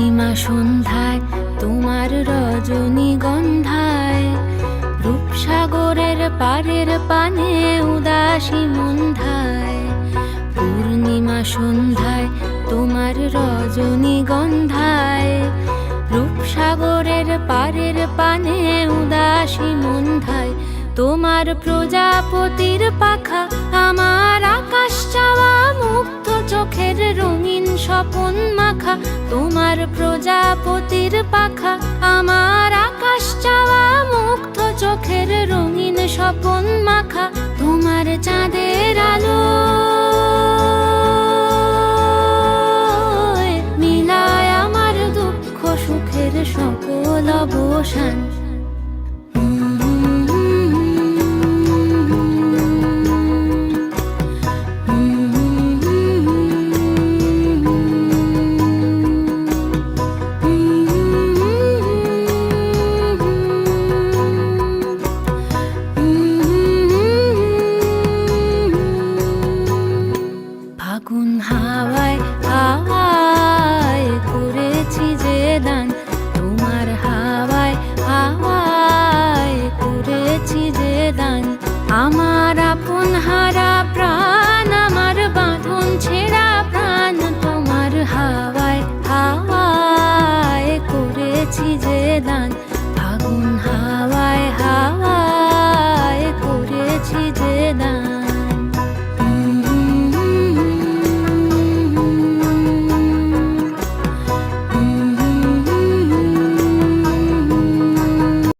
পূর্ণিমা সন্ধ্যায় তোমার রজনীগন্ধায়, রূপসাগরের পারের পানে উদাসী মন্ধায়। পূর্ণিমা সন্ধ্যায় তোমার রজনীগন্ধায়, রূপসাগরের পারের পানে উদাসী মন্ধায়। তোমার প্রজাপতির পাখা আমার আকাশ চাওয়া, মুগ্ধ চোখের রঙিন স্বপন মাখা। তোমার প্রজাপতির পাখা আমার আকাশ চাওয়া, মুগ্ধ চোখের রঙিন স্বপন মাখা। তোমার চাঁদের আলো মিলায় আমার দুঃখ সুখের সকল অবসান। ফাগুন হাওয়ায় হাওয়ায় করেছি যে দান, তোমার হাওয়ায় হাওয়ায় করেছি যে দান। আমার আপন হারা প্রাণ, আমার বাঁধন ছেঁড়া প্রাণ, তোমার হাওয়ায় হাওয়ায় করেছি যে দান।